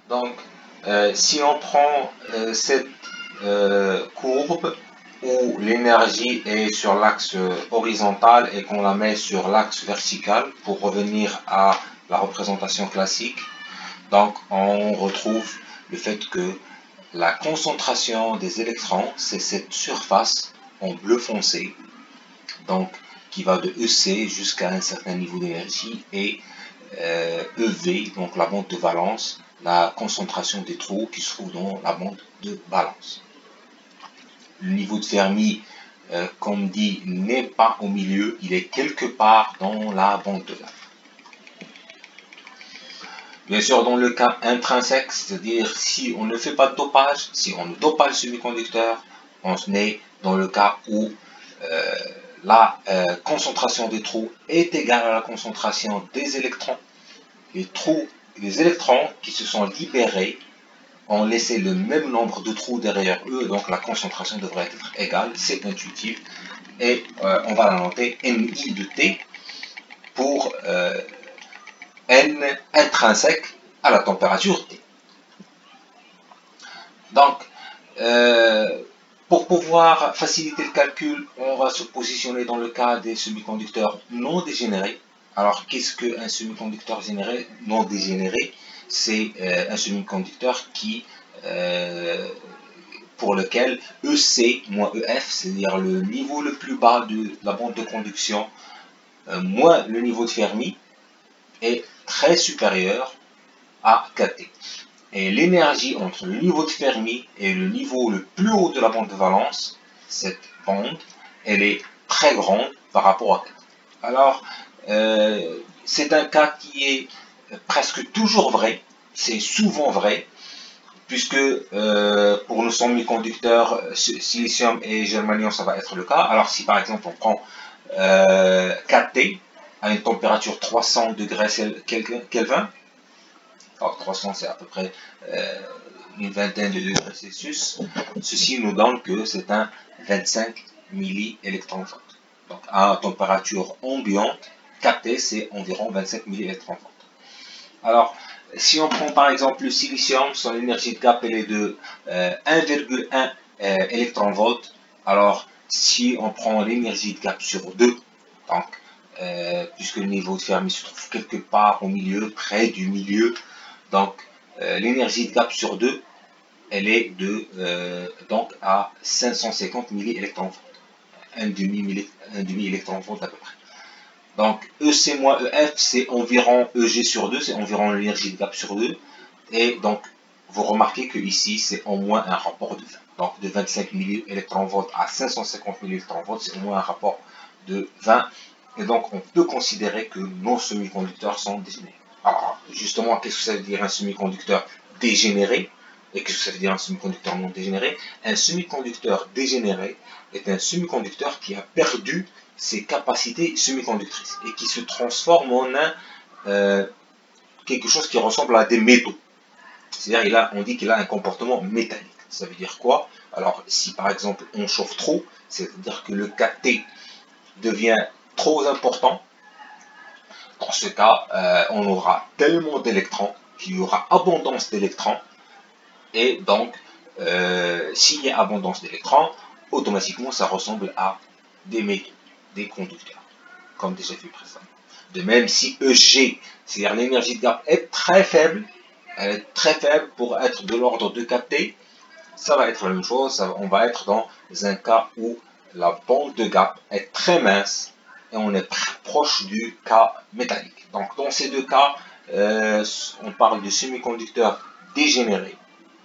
Donc, si on prend cette courbe où l'énergie est sur l'axe horizontal et qu'on la met sur l'axe vertical pour revenir à la représentation classique, donc on retrouve le fait que la concentration des électrons, c'est cette surface en bleu foncé, donc qui va de EC jusqu'à un certain niveau d'énergie, et EV, donc la bande de valence, la concentration des trous qui se trouve dans la bande de valence. Le niveau de Fermi, comme dit, n'est pas au milieu, il est quelque part dans la bande de valence. Bien sûr, dans le cas intrinsèque, c'est-à-dire si on ne fait pas de dopage, si on ne dope pas le semi-conducteur, on est dans le cas où la concentration des trous est égale à la concentration des électrons. Les électrons qui se sont libérés ont laissé le même nombre de trous derrière eux, donc la concentration devrait être égale, c'est intuitif, et on va la noter NI de T pour N intrinsèque à la température T. Donc, pour pouvoir faciliter le calcul, on va se positionner dans le cas des semi-conducteurs non dégénérés. Alors, qu'est-ce qu'un semi-conducteur non dégénéré? C'est un semi-conducteur pour lequel EC moins EF, c'est-à-dire le niveau le plus bas de la bande de conduction, moins le niveau de Fermi, est très supérieur à KT. Et l'énergie entre le niveau de Fermi et le niveau le plus haut de la bande de valence, cette bande, elle est très grande par rapport à KT. Alors, c'est un cas qui est presque toujours vrai, c'est souvent vrai, puisque pour nos semi-conducteurs, silicium et germanium, ça va être le cas. Alors, si par exemple on prend 4T à une température 300 degrés Kelvin, alors 300 c'est à peu près une vingtaine de degrés Celsius, ceci nous donne que c'est un 25 milliélectronvolts. Donc à température ambiante, 4T c'est environ 25 milliélectronvolts. Alors, si on prend par exemple le silicium, son énergie de gap elle est de 1,1 électronvolts. Alors, si on prend l'énergie de gap sur 2, donc, puisque le niveau de Fermi se trouve quelque part au milieu, près du milieu, donc l'énergie de gap sur 2, elle est de donc à 550 milliélectronvolts, un demi électronvolt à peu près. Donc EC moins EF, c'est environ EG sur 2, c'est environ l'énergie de gap sur 2. Et donc, vous remarquez que ici, c'est au moins un rapport de 20. Donc, de 25 milliélectronvolts à 550 milliélectronvolts, c'est au moins un rapport de 20. Et donc, on peut considérer que nos semi-conducteurs sont dégénérés. Alors, justement, qu'est-ce que ça veut dire un semi-conducteur dégénéré? Et qu'est-ce que ça veut dire un semi-conducteur non dégénéré? Un semi-conducteur dégénéré est un semi-conducteur qui a perdu ses capacités semi-conductrices et qui se transforme en quelque chose qui ressemble à des métaux. C'est-à-dire, on dit qu'il a un comportement métallique. Ça veut dire quoi? Alors, si par exemple on chauffe trop, c'est-à-dire que le KT devient trop important, dans ce cas, on aura tellement d'électrons qu'il y aura abondance d'électrons. Et donc, s'il y a abondance d'électrons, automatiquement, ça ressemble à des métaux, des conducteurs, comme déjà vu précédemment. De même, si EG, c'est-à-dire l'énergie de gap, est très faible, elle est très faible pour être de l'ordre de 4T, ça va être la même chose, on va être dans un cas où la bande de gap est très mince et on est proche du cas métallique. Donc dans ces deux cas, on parle de semi-conducteurs dégénérés.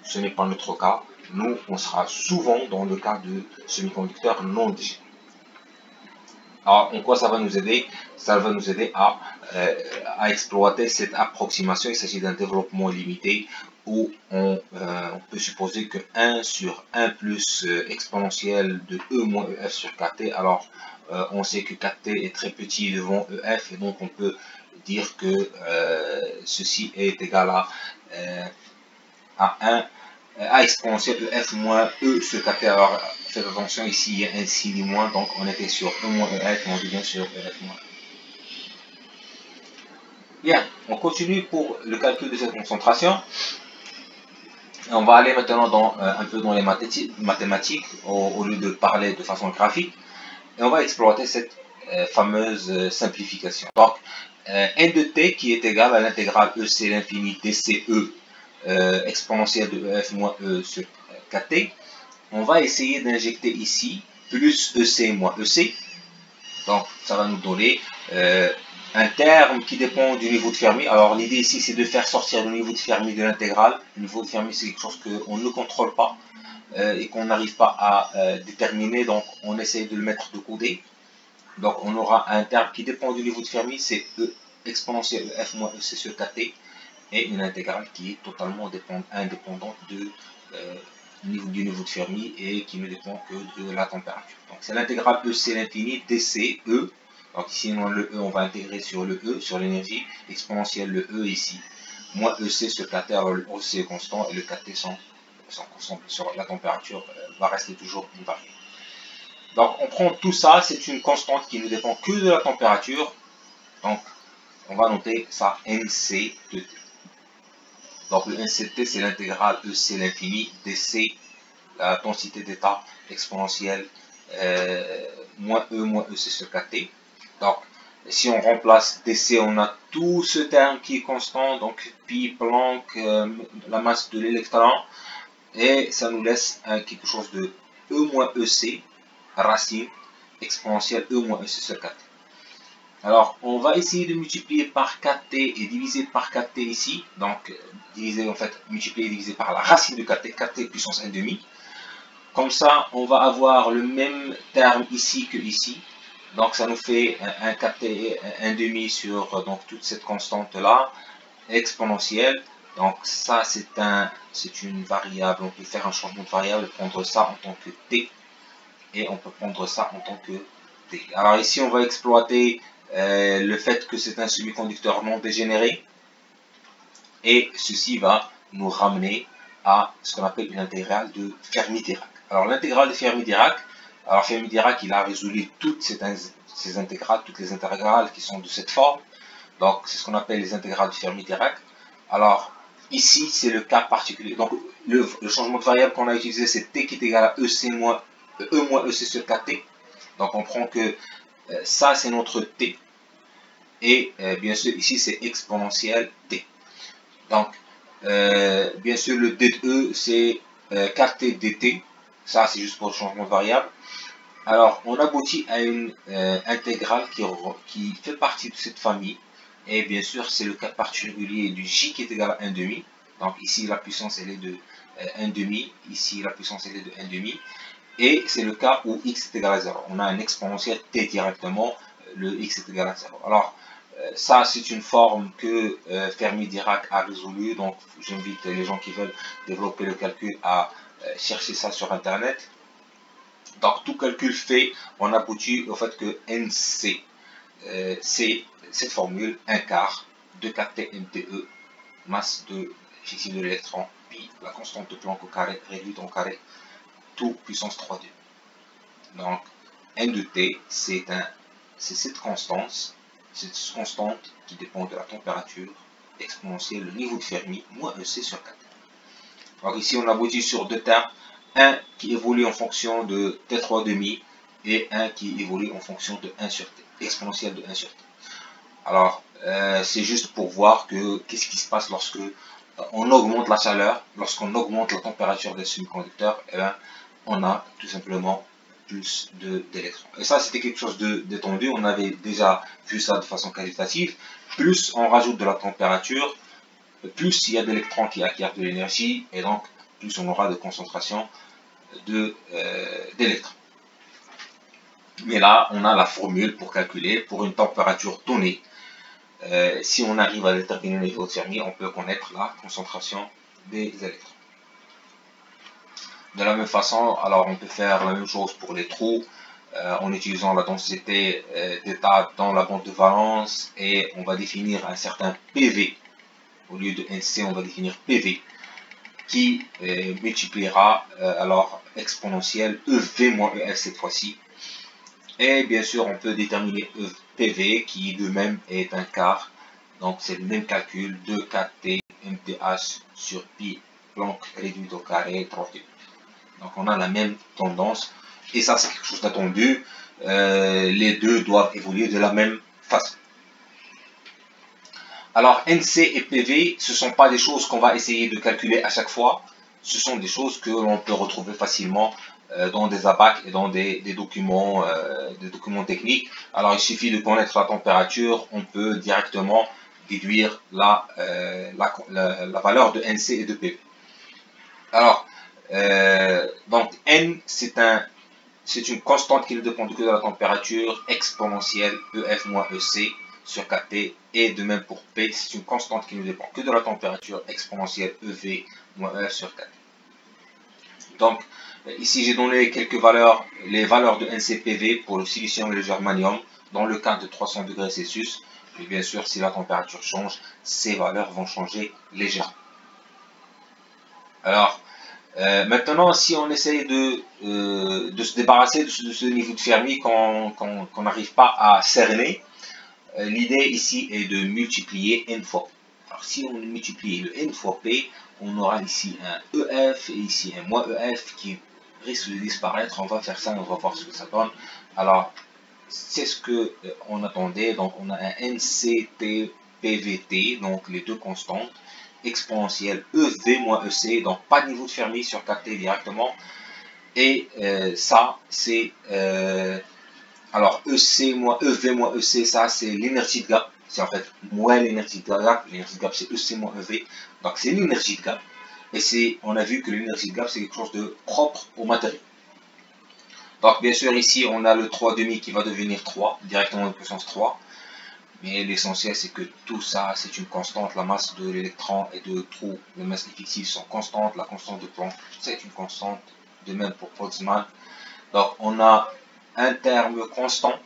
Ce n'est pas notre cas. Nous, on sera souvent dans le cas de semi-conducteurs non dégénérés. Alors, en quoi ça va nous aider? Ça va nous aider à exploiter cette approximation. Il s'agit d'un développement limité où on peut supposer que 1 sur 1 plus exponentielle de E moins EF sur 4T. Alors, on sait que 4T est très petit devant EF et donc on peut dire que ceci est égal à 1 à exponentielle EF moins E sur 4T. Alors, faites attention, ici il y a un signe moins, donc on était sur E moins EF, on devient sur EF moins. Bien, on continue pour le calcul de cette concentration. On va aller maintenant un peu dans les mathématiques au lieu de parler de façon graphique. Et on va exploiter cette fameuse simplification. Donc, n de t qui est égal à l'intégrale EC l'infini dCE exponentielle de EF moins E sur kt. On va essayer d'injecter ici plus EC moins EC. Donc, ça va nous donner un terme qui dépend du niveau de Fermi. Alors, l'idée ici, c'est de faire sortir le niveau de Fermi de l'intégrale. Le niveau de Fermi, c'est quelque chose qu'on ne contrôle pas et qu'on n'arrive pas à déterminer. Donc, on essaye de le mettre de côté. Donc, on aura un terme qui dépend du niveau de Fermi, c'est E exponentielle F moins EC sur kt, et une intégrale qui est totalement indépendante du niveau de Fermi et qui ne dépend que de la température. Donc, c'est l'intégrale EC l'infini dCE. Donc, ici, le E, on va intégrer sur le E, sur l'énergie, exponentielle le E ici, moins EC sur kt. Alors, le EC est constant et le kt sont constants. Sur la température va rester toujours une variable. Donc, on prend tout ça, c'est une constante qui ne dépend que de la température. Donc, on va noter ça NC de T. Donc, le NC de T, c'est l'intégrale EC l'infini dC, la densité d'état exponentielle moins E moins EC sur kt. Donc, si on remplace dC, on a tout ce terme qui est constant, donc pi, Planck, la masse de l'électron, et ça nous laisse quelque chose de E moins EC racine exponentielle E moins EC sur kt. Alors, on va essayer de multiplier par kt et diviser par kt ici. Donc, diviser en fait, multiplier et diviser par la racine de kt, kt puissance 1,5. Comme ça, on va avoir le même terme ici que ici. Donc, ça nous fait un kt 1,5 sur donc, toute cette constante-là, exponentielle. Donc, ça, c'est une variable. On peut faire un changement de variable, prendre ça en tant que t. Et on peut prendre ça en tant que T. Alors ici, on va exploiter le fait que c'est un semi-conducteur non dégénéré. Et ceci va nous ramener à ce qu'on appelle une intégrale de Fermi-Dirac. Alors l'intégrale de Fermi-Dirac, il a résolu toutes ces intégrales, toutes les intégrales qui sont de cette forme. Donc c'est ce qu'on appelle les intégrales de Fermi-Dirac. Alors ici, c'est le cas particulier. Donc le changement de variable qu'on a utilisé, c'est T qui est égal à EC moins E moins EC sur kt. Donc on prend que ça c'est notre t. Et bien sûr ici c'est exponentielle t. Donc bien sûr le d de E c'est kt dt. Ça c'est juste pour le changement de variable. Alors on aboutit à une intégrale qui fait partie de cette famille. Et bien sûr c'est le cas particulier du j qui est égal à 1,5. Donc ici la puissance elle est de 1,5. Ici la puissance elle est de 1,5. Et c'est le cas où x est égal à 0. On a un exponentiel t directement, le x est égal à 0. Alors, ça, c'est une forme que Fermi-Dirac a résolue. Donc, j'invite les gens qui veulent développer le calcul à chercher ça sur Internet. Donc, tout calcul fait, on aboutit au fait que NC, c'est cette formule 1 quart de kt mte, masse de fictive de l'électron, pi, la constante de Planck au carré, réduite en carré, tout puissance 3,2. Donc, n de t, c'est cette constante qui dépend de la température exponentielle, le niveau de Fermi, moins EC sur kt. Alors ici, on aboutit sur deux termes, un qui évolue en fonction de t3,5 et un qui évolue en fonction de 1 sur t, exponentielle de 1 sur t. Alors, c'est juste pour voir que qu'est-ce qui se passe lorsque on augmente la chaleur, lorsqu'on augmente la température des semi-conducteurs, eh bien, on a tout simplement plus d'électrons. Et ça, c'était quelque chose de détendu. On avait déjà vu ça de façon qualitative. Plus on rajoute de la température, plus il y a d'électrons qui acquièrent de l'énergie, et donc plus on aura de concentration d'électrons. Mais là, on a la formule pour calculer pour une température donnée. Si on arrive à déterminer le niveau de Fermi, on peut connaître la concentration des électrons. De la même façon, alors on peut faire la même chose pour les trous en utilisant la densité d'état dans la bande de valence, et on va définir un certain PV. Au lieu de NC, on va définir PV qui multipliera alors exponentielle EV moins EF cette fois-ci. Et bien sûr, on peut déterminer PV qui de même est un quart. Donc c'est le même calcul, 2 kt mth sur pi Planck réduite au carré, 3 km. Donc on a la même tendance, et ça c'est quelque chose d'attendu. Les deux doivent évoluer de la même façon. Alors NC et PV, ce ne sont pas des choses qu'on va essayer de calculer à chaque fois. Ce sont des choses que l'on peut retrouver facilement dans des ABAC et dans des documents techniques. Alors il suffit de connaître la température, on peut directement déduire la valeur de NC et de PV. Alors, donc N, c'est une constante qui ne dépend que de la température, exponentielle EF moins EC sur KT, et de même pour P, c'est une constante qui ne dépend que de la température, exponentielle EV moins EF sur KT. Donc, ici j'ai donné quelques valeurs, les valeurs de NCPV pour le silicium et le germanium, dans le cas de 300 degrés Celsius. Et bien sûr, si la température change, ces valeurs vont changer légèrement. Alors, maintenant, si on essaye de se débarrasser de ce niveau de Fermi qu'on n'arrive pas à cerner, l'idée ici est de multiplier n fois P. Alors si on multiplie le n fois P, on aura ici un EF et ici un moins EF qui risque de disparaître. On va faire ça, on va voir ce que ça donne. Alors, c'est ce que on attendait. Donc, on a un NCT PVT, donc les deux constantes, exponentielle EV moins EC, donc pas de niveau de Fermi sur KT directement. Et ça, c'est alors EC moins EV moins EC, ça c'est l'énergie de gap. C'est en fait moins l'énergie de gap. L'énergie de gap c'est EC moins EV. Donc c'est l'énergie de gap. Et on a vu que l'énergie de gap c'est quelque chose de propre au matériau. Donc bien sûr ici on a le 3,5 qui va devenir 3, directement en puissance 3. Mais l'essentiel c'est que tout ça c'est une constante. La masse de l'électron et de trou, les masses effectives sont constantes. La constante de Planck c'est une constante. De même pour Boltzmann. Donc on a un terme constant,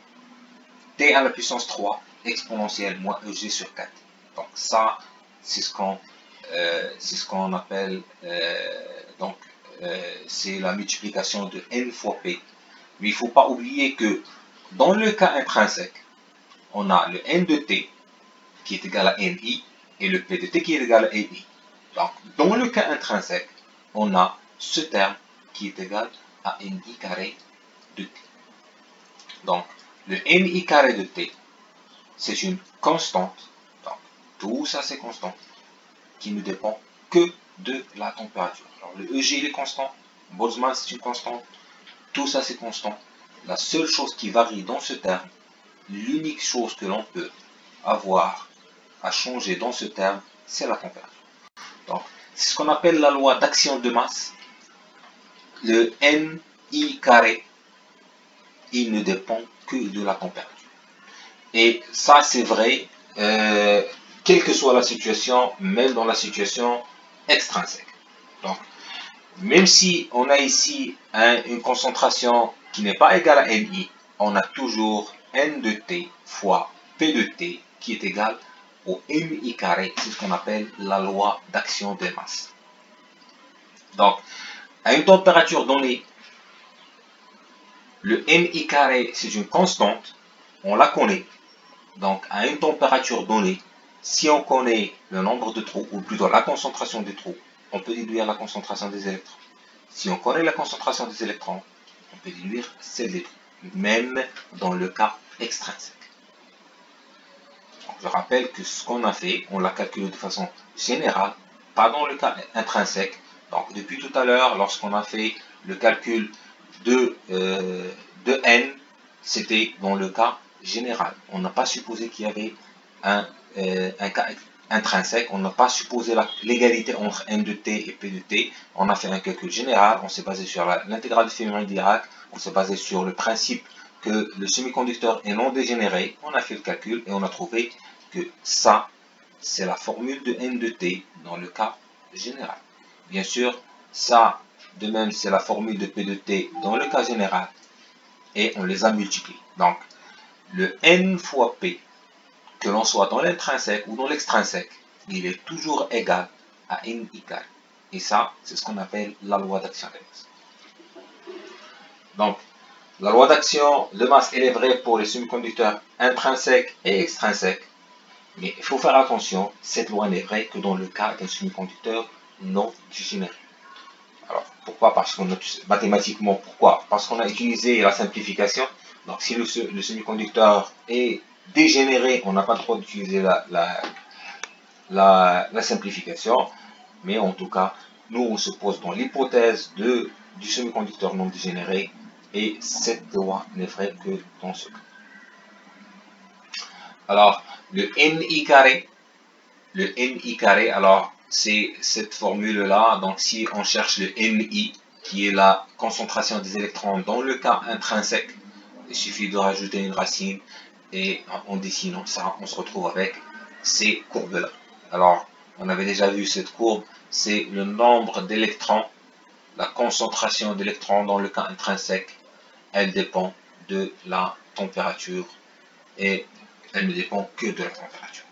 t à la puissance 3, exponentielle moins EG sur 4. Donc ça, c'est ce qu'on appelle, c'est la multiplication de n fois p. Mais il ne faut pas oublier que dans le cas intrinsèque, on a le n de t qui est égal à ni et le p de t qui est égal à ni. Donc dans le cas intrinsèque, on a ce terme qui est égal à ni carré de t. Donc, le ni carré de t, c'est une constante. Donc, tout ça, c'est constant, qui ne dépend que de la température. Alors, le EG, il est constant. Boltzmann, c'est une constante. Tout ça, c'est constant. La seule chose qui varie dans ce terme, l'unique chose que l'on peut avoir à changer dans ce terme, c'est la température. Donc, c'est ce qu'on appelle la loi d'action de masse. Le ni carré, il ne dépend que de la température. Et ça, c'est vrai, quelle que soit la situation, même dans la situation extrinsèque. Donc, même si on a ici une concentration qui n'est pas égale à Ni, on a toujours N de T fois P de T qui est égal au Ni carré. C'est ce qu'on appelle la loi d'action des masses. Donc, à une température donnée, le Ni carré, c'est une constante, on la connaît. Donc, à une température donnée, si on connaît le nombre de trous, ou plutôt la concentration des trous, on peut déduire la concentration des électrons. Si on connaît la concentration des électrons, on peut déduire celle des trous, même dans le cas extrinsèque. Donc, je rappelle que ce qu'on a fait, on l'a calculé de façon générale, pas dans le cas intrinsèque. Donc, depuis tout à l'heure, lorsqu'on a fait le calcul de n, c'était dans le cas général. On n'a pas supposé qu'il y avait un cas intrinsèque, on n'a pas supposé l'égalité entre n de t et p de t. On a fait un calcul général, on s'est basé sur l'intégrale de Fermi-Dirac, on s'est basé sur le principe que le semi-conducteur est non dégénéré. On a fait le calcul et on a trouvé que ça, c'est la formule de n de t dans le cas général. Bien sûr, ça, de même, c'est la formule de p de t dans le cas général. Et on les a multipliés. Donc, le n fois p, que l'on soit dans l'intrinsèque ou dans l'extrinsèque, il est toujours égal à ni carré. Et ça, c'est ce qu'on appelle la loi d'action de masse. Donc, la loi d'action de masse, elle est vraie pour les semi-conducteurs intrinsèques et extrinsèques. Mais il faut faire attention, cette loi n'est vraie que dans le cas d'un semi-conducteur non dégénéré. Alors, pourquoi? Parce qu'on a, mathématiquement, pourquoi? Parce qu'on a utilisé la simplification. Donc, si le semi-conducteur est dégénéré, on n'a pas le droit d'utiliser la simplification. Mais en tout cas, nous, on se pose dans l'hypothèse du semi-conducteur non dégénéré. Et cette loi n'est vraie que dans ce cas. Alors, le NI carré, alors, c'est cette formule-là. Donc, si on cherche le NI, qui est la concentration des électrons dans le cas intrinsèque, il suffit de rajouter une racine et en dessinant ça, on se retrouve avec ces courbes-là. Alors, on avait déjà vu cette courbe, c'est le nombre d'électrons, la concentration d'électrons dans le cas intrinsèque, elle dépend de la température et elle ne dépend que de la température.